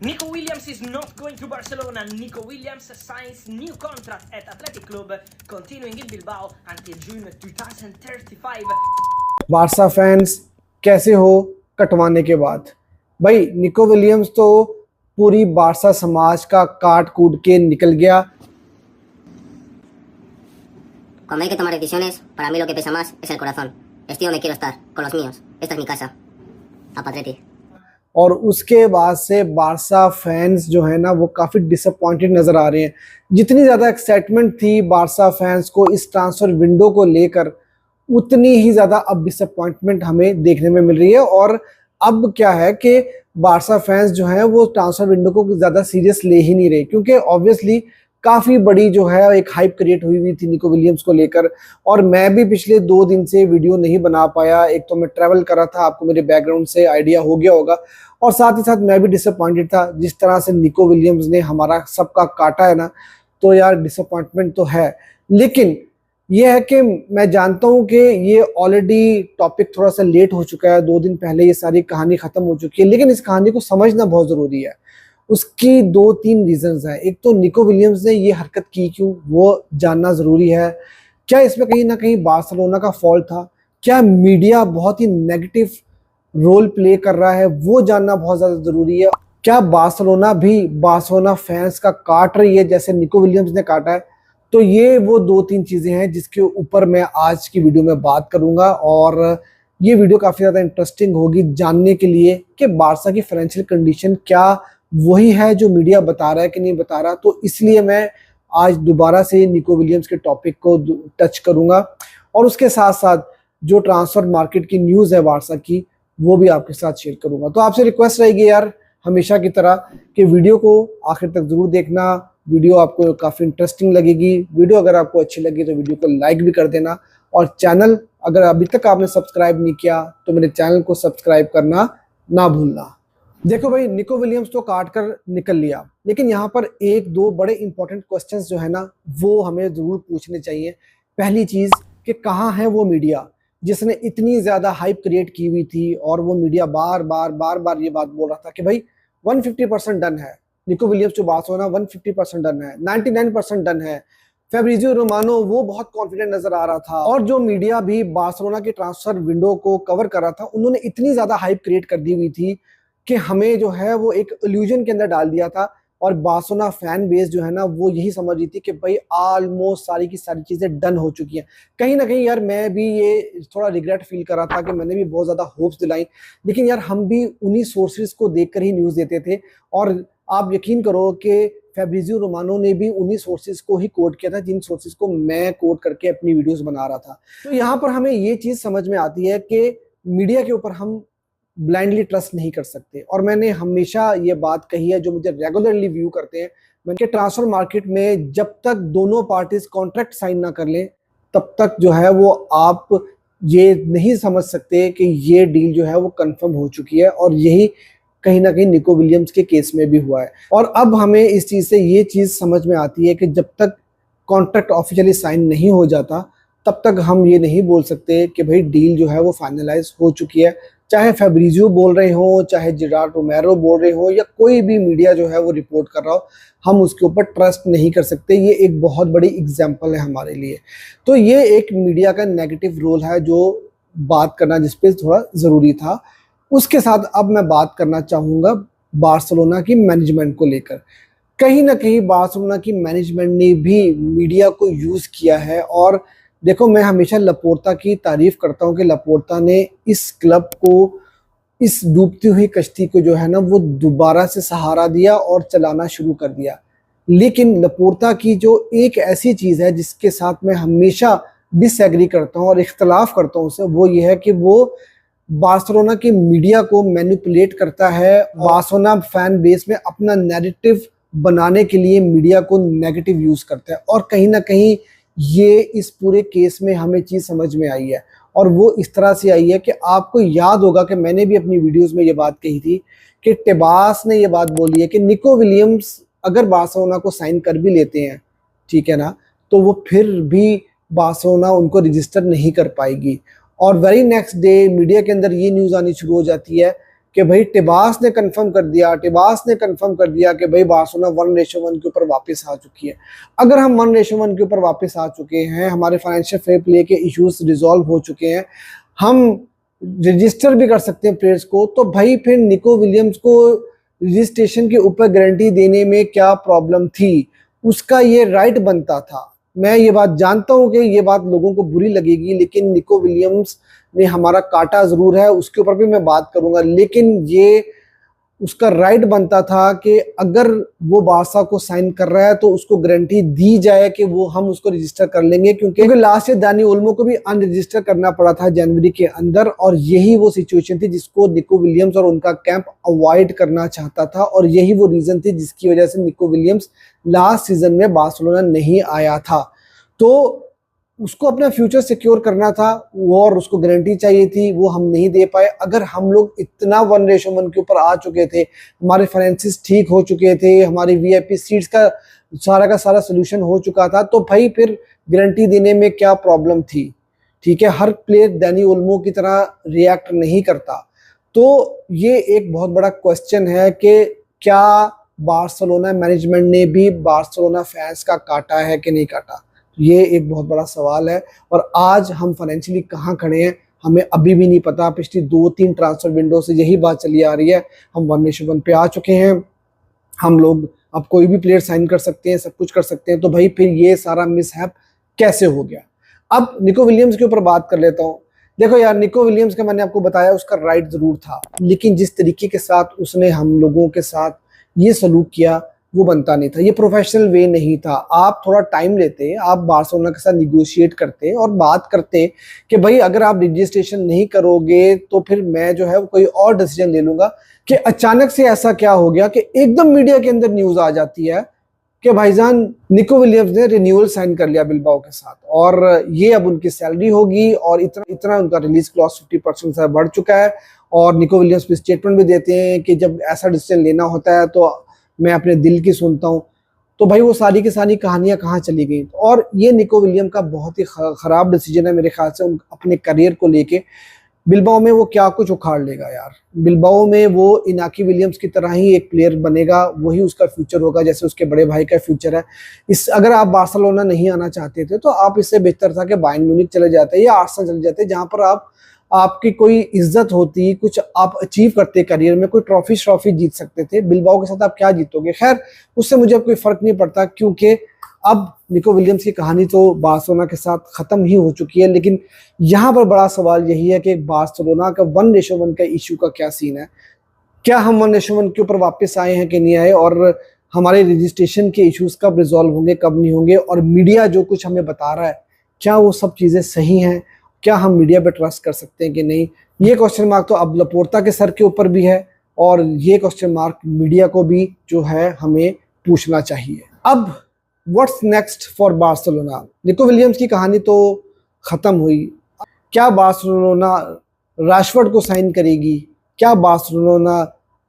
Nico Williams is not going to Barcelona. Nico Williams signs new contract at Athletic Club, continuing in Bilbao until June 2035. Barca fans कैसे हो कटवाने के बाद? भाई Nico Williams तो पूरी बारसा समाज का काट कूट के निकल गया। Cuando hay que tomar decisiones, para mí lo que pesa más es el corazón. Estoy donde quiero estar, con los míos. Esta es mi casa. A Patreti. और उसके बाद से बारसा फैंस जो है ना वो काफ़ी डिसअपॉइंटेड नज़र आ रहे हैं। जितनी ज़्यादा एक्साइटमेंट थी बारसा फैंस को इस ट्रांसफ़र विंडो को लेकर, उतनी ही ज़्यादा अब डिसअपॉइंटमेंट हमें देखने में मिल रही है। और अब क्या है कि बारसा फैंस जो हैं वो ट्रांसफ़र विंडो को ज़्यादा सीरियस ले ही नहीं रहे, क्योंकि ऑब्वियसली काफ़ी बड़ी जो है एक हाइप क्रिएट हुई थी निको विलियम्स को लेकर। और मैं भी पिछले 2 दिन से वीडियो नहीं बना पाया। एक तो मैं ट्रैवल कर रहा था, आपको मेरे बैकग्राउंड से आइडिया हो गया होगा, और साथ ही साथ मैं भी डिसअपॉइंटेड था। जिस तरह से निको विलियम्स ने हमारा सबका काटा है ना, तो यार डिसअपॉइंटमेंट तो है। लेकिन ये है कि मैं जानता हूँ कि ये ऑलरेडी टॉपिक थोड़ा सा लेट हो चुका है, 2 दिन पहले ये सारी कहानी ख़त्म हो चुकी है, लेकिन इस कहानी को समझना बहुत ज़रूरी है। उसकी 2-3 रीजंस हैं। एक तो निको विलियम्स ने ये हरकत की क्यों, वो जानना ज़रूरी है। क्या इसमें कहीं ना कहीं बार्सिलोना का फॉल्ट था? क्या मीडिया बहुत ही नेगेटिव रोल प्ले कर रहा है, वो जानना बहुत ज़्यादा ज़रूरी है। क्या बार्सिलोना भी बार्सिलोना फैंस का काट रही है जैसे निको विलियम्स ने काटा है? तो ये वो 2-3 चीज़ें हैं जिसके ऊपर मैं आज की वीडियो में बात करूंगा। और ये वीडियो काफ़ी ज़्यादा इंटरेस्टिंग होगी जानने के लिए कि बारसा की फाइनेंशियल कंडीशन क्या वही है जो मीडिया बता रहा है कि नहीं बता रहा। तो इसलिए मैं आज दोबारा से निको विलियम्स के टॉपिक को टच करूंगा, और उसके साथ साथ जो ट्रांसफ़र मार्केट की न्यूज़ है बारसा की, वो भी आपके साथ शेयर करूंगा। तो आपसे रिक्वेस्ट रहेगी यार हमेशा की तरह कि वीडियो को आखिर तक ज़रूर देखना। वीडियो आपको काफ़ी इंटरेस्टिंग लगेगी। वीडियो अगर आपको अच्छी लगी तो वीडियो को लाइक भी कर देना, और चैनल अगर अभी तक आपने सब्सक्राइब नहीं किया तो मेरे चैनल को सब्सक्राइब करना ना भूलना। देखो भाई, निको विलियम्स तो काट कर निकल लिया, लेकिन यहाँ पर 1-2 बड़े इंपॉर्टेंट क्वेश्चंस जो है ना वो हमें ज़रूर पूछने चाहिए। पहली चीज़ कि कहाँ है वो मीडिया जिसने इतनी ज़्यादा हाइप क्रिएट की हुई थी, और वो मीडिया बार बार ये बात बोल रहा था कि भाई 150% डन है, निको विलियम्स जो बार्सिलोना 150% डन है, 99% डन है। फैब्रिजियो रोमानो वो बहुत कॉन्फिडेंट नजर आ रहा था, और जो मीडिया भी बार्सिलोना की ट्रांसफर विंडो को कवर कर रहा था, उन्होंने इतनी ज़्यादा हाइप क्रिएट कर दी हुई थी कि हमें जो है वो एक इल्यूजन के अंदर डाल दिया था। और बार्सिलोना फैन बेस जो है ना वो यही समझ रही थी कि भाई ऑलमोस्ट सारी की सारी चीज़ें डन हो चुकी हैं। कहीं ना कहीं यार मैं भी ये थोड़ा रिग्रेट फील कर रहा था कि मैंने भी बहुत ज़्यादा होप्स दिलाई, लेकिन यार हम भी उन्हीं सोर्सेज को देखकर ही न्यूज़ देते थे। और आप यकीन करो कि फैब्रिजियो रोमानो ने भी उन्हीं सोर्सेज को ही कोट किया था जिन सोर्सेज को मैं कोट करके अपनी वीडियोस बना रहा था। तो यहाँ पर हमें ये चीज़ समझ में आती है कि मीडिया के ऊपर हम ब्लाइंडली ट्रस्ट नहीं कर सकते। और मैंने हमेशा ये बात कही है, जो मुझे रेगुलरली व्यू करते हैं, मैंने ट्रांसफर मार्केट में जब तक दोनों पार्टीज कॉन्ट्रैक्ट साइन ना कर लें तब तक जो है वो आप ये नहीं समझ सकते कि ये डील जो है वो कंफर्म हो चुकी है। और यही कहीं ना कहीं निको विलियम्स के केस में भी हुआ है। और अब हमें इस चीज़ से ये चीज़ समझ में आती है कि जब तक कॉन्ट्रैक्ट ऑफिशियली साइन नहीं हो जाता तब तक हम ये नहीं बोल सकते कि भाई डील जो है वो फाइनलाइज हो चुकी है। चाहे फैब्रिजियो बोल रहे हो, चाहे जेरार्ड रोमेरो बोल रहे हो, या कोई भी मीडिया जो है वो रिपोर्ट कर रहा हो, हम उसके ऊपर ट्रस्ट नहीं कर सकते। ये एक बहुत बड़ी एग्जांपल है हमारे लिए। तो ये एक मीडिया का नेगेटिव रोल है जो बात करना जिस पे थोड़ा ज़रूरी था। उसके साथ अब मैं बात करना चाहूँगा बार्सिलोना की मैनेजमेंट को लेकर। कहीं ना कहीं बार्सिलोना की मैनेजमेंट ने भी मीडिया को यूज़ किया है। और देखो, मैं हमेशा लपोर्ता की तारीफ करता हूँ कि लपोर्ता ने इस क्लब को, इस डूबती हुई कश्ती को जो है ना वो दोबारा से सहारा दिया और चलाना शुरू कर दिया। लेकिन लपोर्ता की जो एक ऐसी चीज़ है जिसके साथ मैं हमेशा डिसएग्री करता हूँ और इख्तलाफ करता हूँ उससे, वो ये है कि वो बार्सिलोना की मीडिया को मैनिपुलेट करता है। बार्सिलोना फैन बेस में अपना नैरेटिव बनाने के लिए मीडिया को नेगेटिव यूज़ करता है। और कहीं ना कहीं ये इस पूरे केस में हमें चीज़ समझ में आई है, और वो इस तरह से आई है कि आपको याद होगा कि मैंने भी अपनी वीडियोस में ये बात कही थी कि टेबास ने ये बात बोली है कि निको विलियम्स अगर बार्सिलोना को साइन कर भी लेते हैं, ठीक है ना, तो वो फिर भी बार्सिलोना उनको रजिस्टर नहीं कर पाएगी। और वेरी नेक्स्ट डे मीडिया के अंदर ये न्यूज़ आनी शुरू हो जाती है कि भाई टिबास ने कंफर्म कर दिया कि भाई बार्सिलोना 1:1 के ऊपर वापस आ चुकी है। अगर हम 1:1 के ऊपर वापस आ चुके हैं, हमारे फाइनेंशियल फेयर प्ले के इश्यूज रिजॉल्व हो चुके हैं, हम रजिस्टर भी कर सकते हैं प्लेयर्स को, तो भाई फिर निको विलियम्स को रजिस्ट्रेशन के ऊपर गारंटी देने में क्या प्रॉब्लम थी? उसका ये राइट बनता था। मैं ये बात जानता हूं कि ये बात लोगों को बुरी लगेगी, लेकिन निको विलियम्स ने हमारा काटा जरूर है, उसके ऊपर भी मैं बात करूंगा, लेकिन ये उसका राइट बनता था कि अगर वो बारसा को साइन कर रहा है तो उसको गारंटी दी जाए कि वो हम उसको रजिस्टर कर लेंगे, क्योंकि लास्ट ईयर दानी ओल्मो को भी अनरजिस्टर करना पड़ा था जनवरी के अंदर, और यही वो सिचुएशन थी जिसको निको विलियम्स और उनका कैंप अवॉइड करना चाहता था, और यही वो रीजन थी जिसकी वजह से निको विलियम्स लास्ट सीजन में बार्सिलोना नहीं आया था। तो उसको अपना फ्यूचर सिक्योर करना था वो, और उसको गारंटी चाहिए थी, वो हम नहीं दे पाए। अगर हम लोग इतना 1:1 के ऊपर आ चुके थे, हमारे फाइनेंसिस ठीक हो चुके थे, हमारी वीआईपी सीट्स का सारा सोल्यूशन हो चुका था, तो भाई फिर गारंटी देने में क्या प्रॉब्लम थी? ठीक है, हर प्लेयर दानी ओल्मो की तरह रिएक्ट नहीं करता। तो ये एक बहुत बड़ा क्वेश्चन है कि क्या बार्सिलोना मैनेजमेंट ने भी बार्सिलोना फैंस का काटा है कि नहीं काटा? ये एक बहुत बड़ा सवाल है, और आज हम फाइनेंशियली कहाँ खड़े हैं हमें अभी भी नहीं पता। पिछली 2-3 ट्रांसफर विंडो से यही बात चली आ रही है, हम 1:1 पे आ चुके हैं, हम लोग अब कोई भी प्लेयर साइन कर सकते हैं, सब कुछ कर सकते हैं, तो भाई फिर ये सारा मिसहैप कैसे हो गया? अब निको विलियम्स के ऊपर बात कर लेता हूँ। देखो यार, निको विलियम्स का मैंने आपको बताया उसका राइट जरूर था, लेकिन जिस तरीके के साथ उसने हम लोगों के साथ ये सलूक किया वो बनता नहीं था, ये प्रोफेशनल वे नहीं था। आप थोड़ा टाइम लेते, आप बार्सिलोना के साथ निगोशिएट करते और बात करते कि भाई अगर आप रजिस्ट्रेशन नहीं करोगे तो फिर मैं जो है कोई और डिसीजन ले लूंगा। कि अचानक से ऐसा क्या हो गया कि एकदम मीडिया के अंदर न्यूज आ जाती है कि भाईजान निको विलियम्स ने रिन्यूअल साइन कर लिया बिलबाओ के साथ, और ये अब उनकी सैलरी होगी, और इतना उनका रिलीज क्लॉज 50% से बढ़ चुका है। और निको विलियम्स भी स्टेटमेंट भी देते हैं कि जब ऐसा डिसीजन लेना होता है तो मैं अपने दिल की सुनता हूँ। तो भाई वो सारी की सारी कहानियां कहाँ चली गई? और ये निको विलियम का बहुत ही खराब डिसीजन है मेरे ख्याल से अपने करियर को लेके। बिलबाओ में वो क्या कुछ उखाड़ लेगा यार, बिलबाओ में वो इनाकी विलियम्स की तरह ही एक प्लेयर बनेगा, वही उसका फ्यूचर होगा जैसे उसके बड़े भाई का फ्यूचर है। अगर आप बार्सिलोना नहीं आना चाहते थे तो आप इससे बेहतर था कि बायर्न म्यूनिख चले जाते या आर्सेनल चले जाते, जहां पर आपकी कोई इज्जत होती, कुछ आप अचीव करते करियर में, कोई ट्रॉफी जीत सकते थे। बिलबाओ के साथ आप क्या जीतोगे? खैर उससे मुझे अब कोई फर्क नहीं पड़ता, क्योंकि अब निको विलियम्स की कहानी तो बार्सिलोना के साथ खत्म ही हो चुकी है। लेकिन यहाँ पर बड़ा सवाल यही है कि बार्सिलोना का 1:1 का इशू का क्या सीन है? क्या हम 1:1 के ऊपर वापस आए हैं कि नहीं आए, और हमारे रजिस्ट्रेशन के इश्यूज कब रिजॉल्व होंगे, कब नहीं होंगे, और मीडिया जो कुछ हमें बता रहा है क्या वो सब चीज़ें सही हैं? क्या हम मीडिया पे ट्रस्ट कर सकते हैं कि नहीं? ये क्वेश्चन मार्क तो अब लपोर्ता के सर के ऊपर भी है, और ये क्वेश्चन मार्क मीडिया को भी जो है हमें पूछना चाहिए। अब what's next for Barcelona? Nico Williams की कहानी तो खत्म हुई। क्या बार्सिलोना राशफोर्ड को साइन करेगी? क्या बार्सिलोना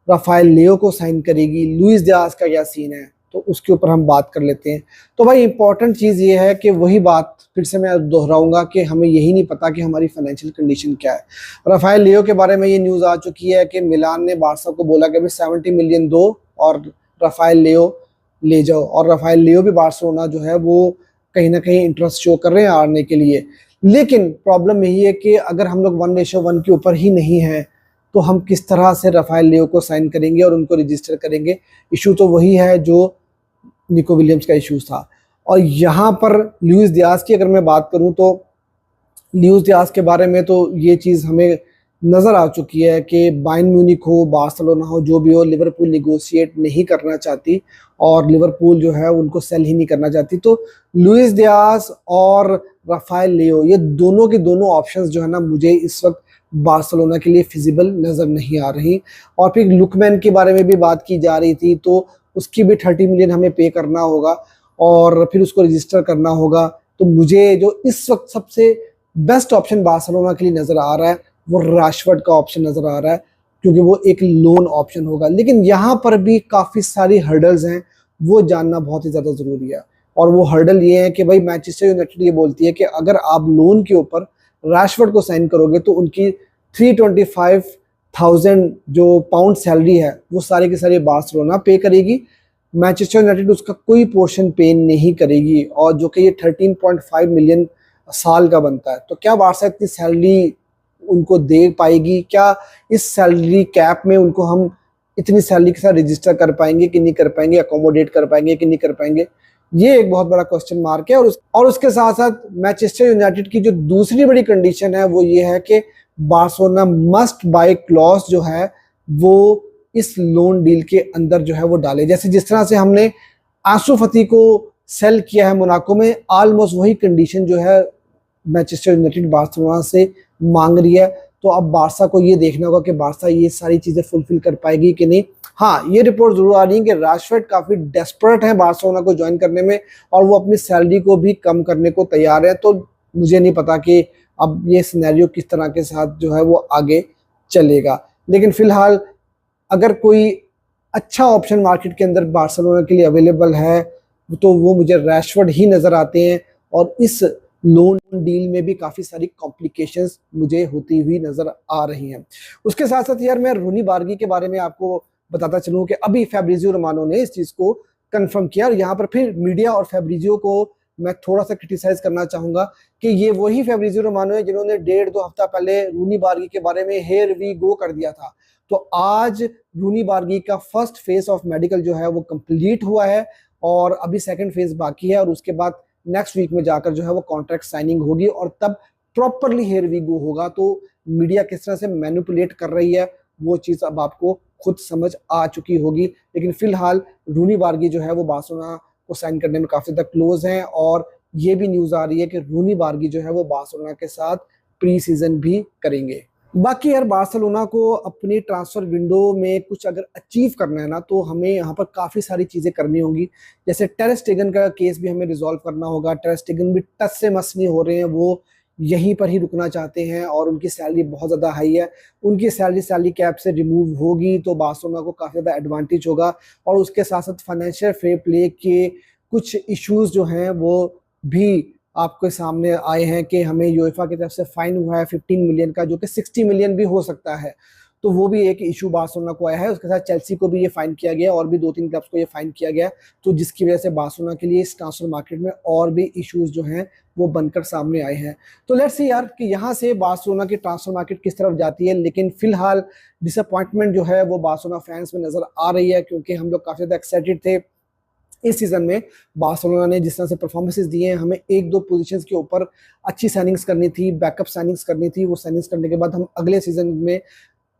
राफाएल लियो को साइन करेगी? लुइस डियाज का क्या सीन है? तो उसके ऊपर हम बात कर लेते हैं। तो भाई इंपॉर्टेंट चीज़ ये है कि वही बात फिर से मैं दोहराऊंगा कि हमें यही नहीं पता कि हमारी फाइनेंशियल कंडीशन क्या है। राफाएल लियो के बारे में ये न्यूज़ आ चुकी है कि मिलान ने बार्सा को बोला कि भाई 70 मिलियन दो और राफाएल लियो ले जाओ, और राफाएल लियो भी बार्सिलोना जो है वो कहीं ना कहीं इंटरेस्ट शो कर रहे हैं आने के लिए। लेकिन प्रॉब्लम यही है कि अगर हम लोग 1:1 के ऊपर ही नहीं हैं तो हम किस तरह से राफाएल लियो को साइन करेंगे और उनको रजिस्टर करेंगे? इशू तो वही है जो निको विलियम्स का इशू था। और यहाँ पर लुइस डियाज की अगर मैं बात करूँ तो लुइस डियाज के बारे में तो ये चीज़ हमें नज़र आ चुकी है कि बायर्न म्यूनिख हो, बार्सिलोना हो, जो भी हो, लिवरपूल निगोशिएट नहीं करना चाहती, और लिवरपूल जो है उनको सेल ही नहीं करना चाहती। तो लुइस डियाज और राफाएल लियो, ये दोनों के दोनों ऑप्शंस जो है ना, मुझे इस वक्त बार्सिलोना के लिए फिजिबल नज़र नहीं आ रही। और फिर लुकमैन के बारे में भी बात की जा रही थी, तो उसकी भी 30 मिलियन हमें पे करना होगा और फिर उसको रजिस्टर करना होगा। तो मुझे जो इस वक्त सबसे बेस्ट ऑप्शन बार्सिलोना के लिए नज़र आ रहा है वो राशफोर्ड का ऑप्शन नज़र आ रहा है, क्योंकि वो एक लोन ऑप्शन होगा। लेकिन यहाँ पर भी काफ़ी सारी हर्डल्स हैं, वो जानना बहुत ही ज़्यादा ज़रूरी है। और वो हर्डल ये है कि भाई मैनचेस्टर यूनाइटेड ये बोलती है कि अगर आप लोन के ऊपर राशफोर्ड को साइन करोगे तो उनकी 325 100,000 जो पाउंड सैलरी है वो सारी की सारी बार्सिलोना पे करेगी। मैनचेस्टर यूनाइटेड उसका कोई पोर्शन पे नहीं करेगी, और जो कि ये 13.5 मिलियन साल का बनता है। तो क्या बार्सा इतनी सैलरी उनको दे पाएगी? क्या इस सैलरी कैप में उनको हम इतनी सैलरी के साथ रजिस्टर कर पाएंगे कि नहीं कर पाएंगे, अकोमोडेट कर पाएंगे कि नहीं कर पाएंगे? ये एक बहुत बड़ा क्वेश्चन मार्क है। और उसके साथ साथ मैनचेस्टर यूनाइटेड की जो दूसरी बड़ी कंडीशन है वो ये है कि बार्सिलोना मस्ट बाय क्लॉज जो है वो इस लोन डील के अंदर जो है वो डाले। जैसे जिस तरह से हमने आंसू फती को सेल किया है मोनाको में, ऑलमोस्ट वही कंडीशन जो है मैनचेस्टर यूनाइटेड बार्सिलोना से मांग रही है। तो अब बार्सा को ये देखना होगा कि बार्सा ये सारी चीजें फुलफिल कर पाएगी कि नहीं। हाँ, ये रिपोर्ट जरूर आ रही है कि राशफोर्ड काफी डेस्परेट है बार्सिलोना को ज्वाइन करने में, और वो अपनी सैलरी को भी कम करने को तैयार है। तो मुझे नहीं पता कि अब ये सिनेरियो किस तरह के साथ जो है वो आगे चलेगा। लेकिन फिलहाल अगर कोई अच्छा ऑप्शन मार्केट के अंदर बार्सिलोना के लिए अवेलेबल है तो वो मुझे रैशफोर्ड ही नजर आते हैं, और इस लोन डील में भी काफी सारी कॉम्प्लिकेशंस मुझे होती हुई नजर आ रही हैं। उसके साथ साथ यार मैं रोनी बार्गी के बारे में आपको बताता चलूं कि अभी फैब्रिजियो रोमानो ने इस चीज को कंफर्म किया, और यहाँ पर फिर मीडिया और फैब्रिजियो को मैं थोड़ा सा क्रिटिसाइज करना चाहूंगा कि ये वही फैब्रिजियो रोमानो है जिन्होंने 1.5-2 हफ्ता पहले रूनी बार्गी के बारे में हेयर वी गो कर दिया था। तो आज रूनी बार्गी का फर्स्ट फेज ऑफ मेडिकल जो है वो कंप्लीट हुआ है, और अभी सेकंड फेज बाकी है, और उसके बाद नेक्स्ट वीक में जाकर जो है वो कॉन्ट्रैक्ट साइनिंग होगी, और तब प्रॉपरली हेयर वी गो होगा। तो मीडिया किस तरह से मैनिपुलेट कर रही है वो चीज अब आपको खुद समझ आ चुकी होगी। लेकिन फिलहाल रूनी बार्गी जो है वो बार्सिलोना को साइन करने में काफी ज्यादा क्लोज हैं, और ये भी न्यूज आ रही है कि रूनी बार्गी जो है वो बार्सिलोना के साथ प्री सीजन भी करेंगे। बाकी यार बार्सिलोना को अपनी ट्रांसफर विंडो में कुछ अगर अचीव करना है ना, तो हमें यहाँ पर काफी सारी चीजें करनी होंगी। जैसे टर स्टेगन का केस भी हमें रिजॉल्व करना होगा। टर स्टेगन भी टच से मस नहीं हो रहे हैं, वो यहीं पर ही रुकना चाहते हैं, और उनकी सैलरी बहुत ज्यादा हाई है। उनकी सैलरी कैप से रिमूव होगी तो बार्सिलोना को काफी ज्यादा एडवांटेज होगा। और उसके साथ साथ फाइनेंशियल फेयर प्ले के कुछ इश्यूज जो हैं वो भी आपके सामने आए हैं कि हमें यूएफा की तरफ से फाइन हुआ है 15 मिलियन का, जो कि 60 मिलियन भी हो सकता है। तो वो भी एक इशू बार्सिलोना को आया है। उसके साथ चेल्सी को भी ये फाइन किया गया, और भी 2-3 क्लब्स को ये फाइन किया गया, तो जिसकी वजह से बार्सिलोना के लिए इस ट्रांसफर मार्केट में और भी इश्यूज जो हैं वो बनकर सामने आए हैं। तो लेट्स सी यार कि यहाँ से बार्सिलोना की ट्रांसफर मार्केट किस तरफ जाती है। लेकिन फिलहाल डिसअपॉइंटमेंट जो है वो बार्सिलोना फैंस में नजर आ रही है, क्योंकि हम लोग काफी ज्यादा एक्साइटेड थे इस सीजन में। बार्सिलोना ने जिस तरह से परफॉर्मेंसेस दिए हैं, हमें 1-2 पोजीशंस के ऊपर अच्छी साइनिंग्स करनी थी, बैकअप साइनिंग्स करनी थी। वो साइनिंग्स करने के बाद हम अगले सीजन में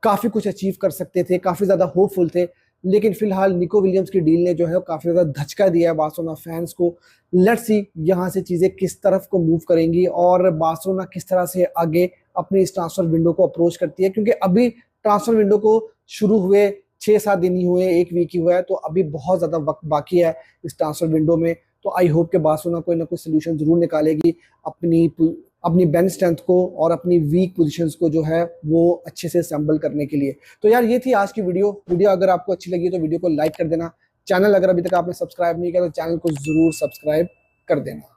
काफी कुछ अचीव कर सकते थे, काफी ज्यादा होपफुल थे। लेकिन फिलहाल निको विलियम्स की डील ने जो है काफी ज्यादा धचका दिया है बार्सिलोना फैंस को। लेट्स सी यहाँ से चीजें किस तरफ को मूव करेंगी, और बार्सिलोना किस तरह से आगे अपनी इस ट्रांसफर विंडो को अप्रोच करती है। क्योंकि अभी ट्रांसफर विंडो को शुरू हुए 6-7 दिन ही हुए, 1 वीक ही हुआ है, तो अभी बहुत ज्यादा वक्त बाकी है इस ट्रांसफर विंडो में। तो आई होप कि बार्सिलोना कोई ना कोई सोल्यूशन जरूर निकालेगी अपनी बेंच स्ट्रेंथ को और अपनी वीक पोजीशंस को जो है वो अच्छे से असेंबल करने के लिए। तो यार ये थी आज की वीडियो अगर आपको अच्छी लगी तो वीडियो को लाइक कर देना। चैनल अगर अभी तक आपने सब्सक्राइब नहीं किया तो चैनल को जरूर सब्सक्राइब कर देना।